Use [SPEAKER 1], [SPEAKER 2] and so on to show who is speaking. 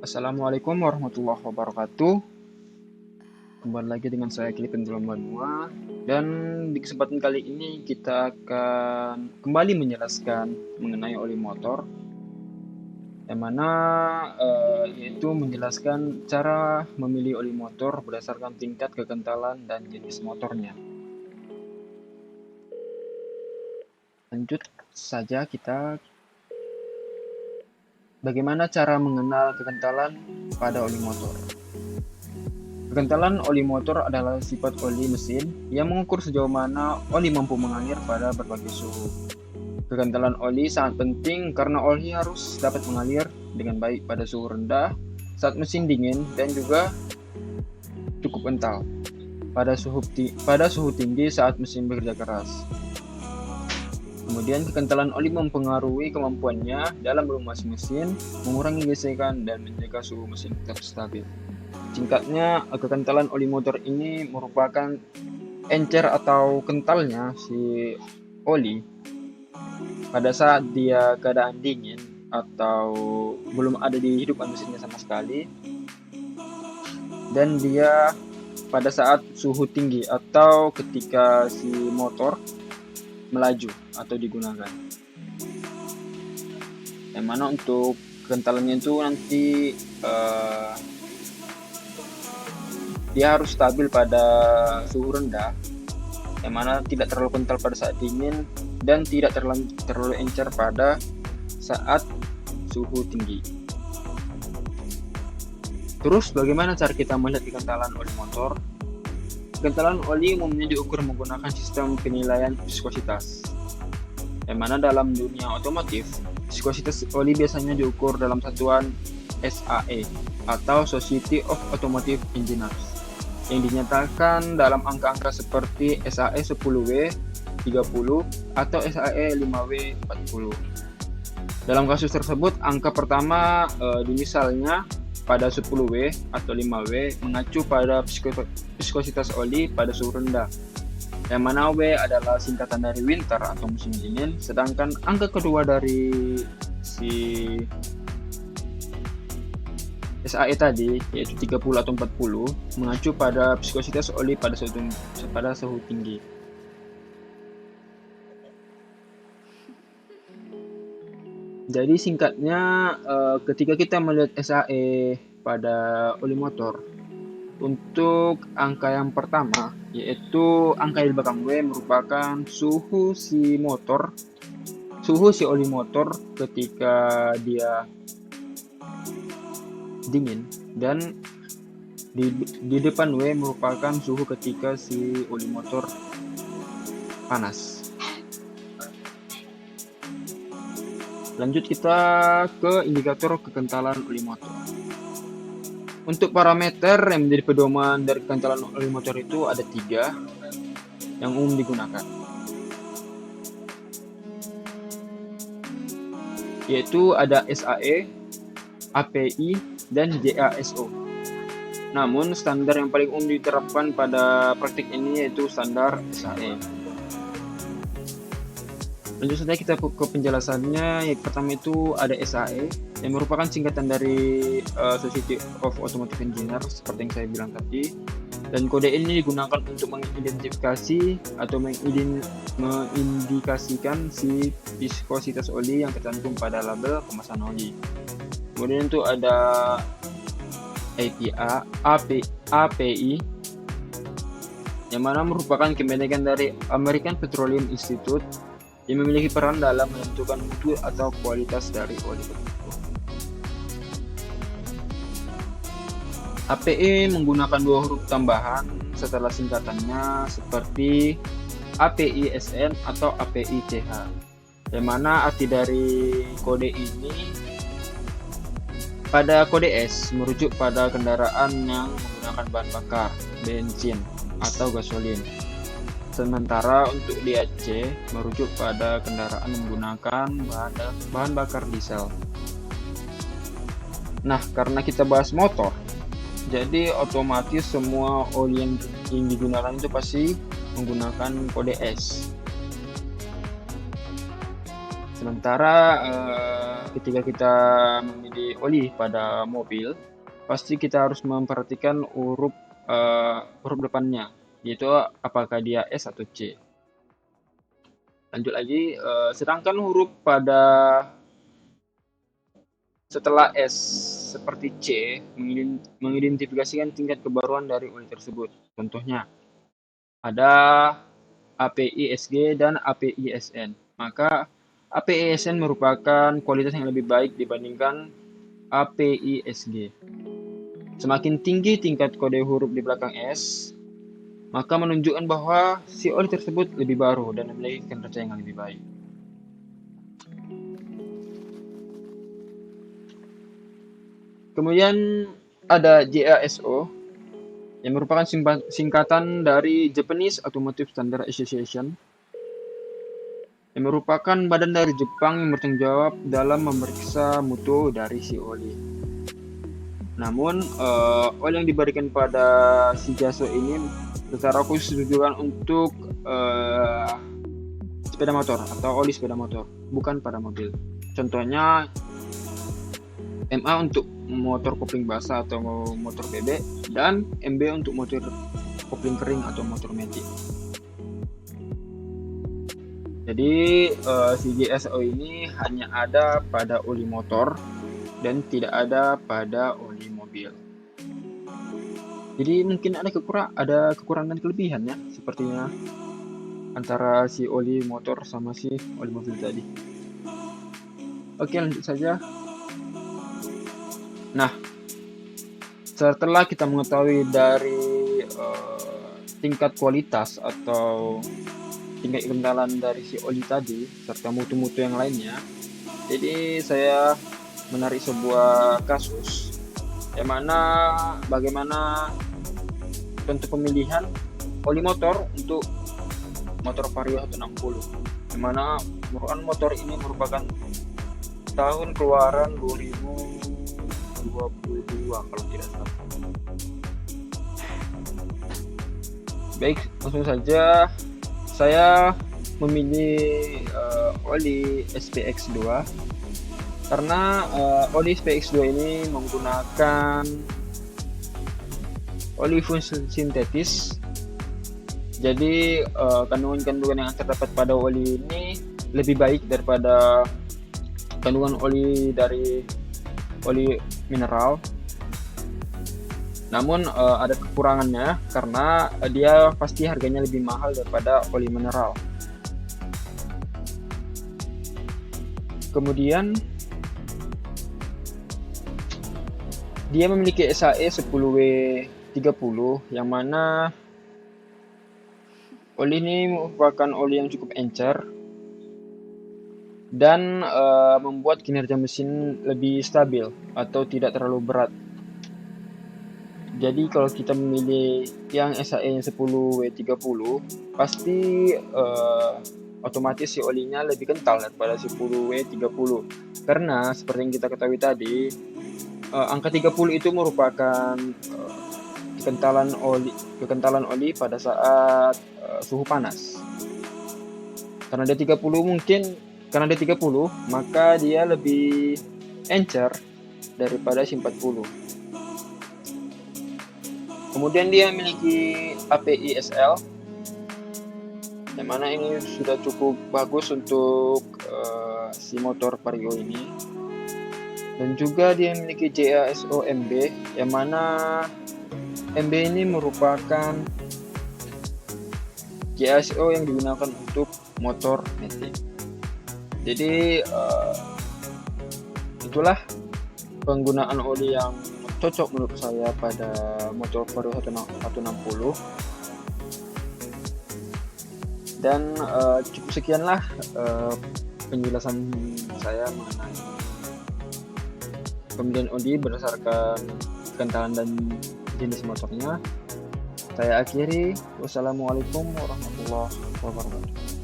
[SPEAKER 1] Assalamualaikum warahmatullahi wabarakatuh. Kembali lagi dengan saya Clifton Manua, dan di kesempatan kali ini kita akan kembali menjelaskan mengenai oli motor, yang mana yaitu menjelaskan cara memilih oli motor berdasarkan tingkat kekentalan dan jenis motornya. Lanjut saja kita. Bagaimana cara mengenal kekentalan pada oli motor? Kekentalan oli motor adalah sifat oli mesin yang mengukur sejauh mana oli mampu mengalir pada berbagai suhu. Kekentalan oli sangat penting karena oli harus dapat mengalir dengan baik pada suhu rendah saat mesin dingin dan juga cukup kental pada suhu tinggi saat mesin bekerja keras. Kemudian kekentalan oli mempengaruhi kemampuannya dalam melumasi mesin, mengurangi gesekan, dan menjaga suhu mesin tetap stabil. Singkatnya, kekentalan oli motor ini merupakan encer atau kentalnya si oli pada saat dia keadaan dingin atau belum ada di hidupan mesinnya sama sekali, dan dia pada saat suhu tinggi atau ketika si motor melaju atau digunakan. Yang mana untuk kentalannya itu nanti dia harus stabil pada suhu rendah, yang mana tidak terlalu kental pada saat dingin dan tidak terlalu encer pada saat suhu tinggi. Terus bagaimana cara kita melihat kekentalan oli motor? Kekentalan oli umumnya diukur menggunakan sistem penilaian viskositas, yang mana dalam dunia otomotif, viskositas oli biasanya diukur dalam satuan SAE atau Society of Automotive Engineers, yang dinyatakan dalam angka-angka seperti SAE 10W 30 atau SAE 5W 40. Dalam kasus tersebut, angka pertama misalnya pada 10W atau 5W mengacu pada viskositas oli pada suhu rendah, yang mana W adalah singkatan dari winter atau musim dingin, sedangkan angka kedua dari si SAE tadi yaitu 30 atau 40 mengacu pada viskositas oli pada suhu tinggi. Jadi singkatnya, ketika kita melihat SAE pada oli motor, untuk angka yang pertama yaitu angka di belakang W merupakan suhu si oli motor ketika dia dingin, dan di depan W merupakan suhu ketika si oli motor panas. Lanjut kita ke indikator kekentalan oli motor. Untuk parameter yang menjadi pedoman dari kekentalan oli motor itu ada 3 yang umum digunakan, yaitu ada SAE, API, dan JASO. Namun standar yang paling umum diterapkan pada praktik ini yaitu standar SAE. Lanjut saja kita ke penjelasannya. Yang pertama itu ada SAE, yang merupakan singkatan dari Society of Automotive Engineers seperti yang saya bilang tadi, dan kode ini digunakan untuk mengidentifikasi atau mengindikasikan si viskositas oli yang tercantum pada label kemasan oli. Kemudian itu ada API, yang mana merupakan kebinekaan dari American Petroleum Institute yang memiliki peran dalam menentukan mutu atau kualitas dari oli tersebut. API menggunakan 2 huruf tambahan setelah singkatannya seperti API-SN atau API-CH, yang mana arti dari kode ini pada kode S merujuk pada kendaraan yang menggunakan bahan bakar bensin atau gasolin. Sementara untuk DAC merujuk pada kendaraan menggunakan bahan bakar diesel. Nah, karena kita bahas motor, jadi otomatis semua oli yang digunakan itu pasti menggunakan kode S. Sementara ketika kita memilih oli pada mobil, pasti kita harus memperhatikan huruf depannya, yaitu apakah dia S atau C. Lanjut lagi, sedangkan huruf pada setelah S seperti C mengidentifikasikan tingkat kebaruan dari oli tersebut. Contohnya, ada API-SG dan API-SN. Maka API-SN merupakan kualitas yang lebih baik dibandingkan API-SG. Semakin tinggi tingkat kode huruf di belakang S, maka menunjukkan bahwa si oli tersebut lebih baru dan memiliki kinerja yang lebih baik. Kemudian ada JASO yang merupakan singkatan dari Japanese Automotive Standard Association, yang merupakan badan dari Jepang yang bertanggung jawab dalam memeriksa mutu dari si oli. Namun, oli yang diberikan pada si JASO ini secara khusus ditujukan untuk sepeda motor atau oli sepeda motor, bukan pada mobil. Contohnya, MA untuk motor kopling basah atau motor bebek, dan MB untuk motor kopling kering atau motor matic. Jadi si JSO ini hanya ada pada oli motor dan tidak ada pada oli mobil. Jadi mungkin ada kekurangan dan kelebihan ya, sepertinya antara si oli motor sama si oli mobil tadi. Oke, lanjut saja. Nah, setelah kita mengetahui dari tingkat kualitas atau tingkat kekentalan dari si oli tadi serta mutu-mutu yang lainnya, jadi saya menarik sebuah kasus yang mana bagaimana contoh pemilihan oli motor untuk motor Vario 160, yang mana merupakan motor ini merupakan tahun keluaran 2022 kalau tidak salah. Baik, langsung saja saya memilih oli SPX2 karena oli SPX2 ini menggunakan oli fungsi sintetis. Jadi kandungan-kandungan yang terdapat pada oli ini lebih baik daripada kandungan oli dari oli mineral. Namun ada kekurangannya karena dia pasti harganya lebih mahal daripada oli mineral. Kemudian dia memiliki SAE 10W30 yang mana oli ini merupakan oli yang cukup encer dan membuat kinerja mesin lebih stabil atau tidak terlalu berat. Jadi kalau kita memilih yang SAE 10W30 pasti otomatis si olinya lebih kental daripada 10W30 karena seperti yang kita ketahui tadi, angka 30 itu merupakan kekentalan oli pada saat suhu panas. Karena dia 30 maka dia lebih encer daripada si 40. Kemudian dia memiliki API-SL yang mana ini sudah cukup bagus untuk si motor Vario ini. Dan juga dia memiliki JASO MB yang mana MB ini merupakan JASO yang digunakan untuk motor matic. Jadi itulah penggunaan oli yang cocok menurut saya pada motor Vario 160. Dan cukup sekianlah penjelasan saya mengenai pemilihan oli berdasarkan kekentalan dan jenis motornya. Saya akhiri. Wassalamualaikum warahmatullahi wabarakatuh.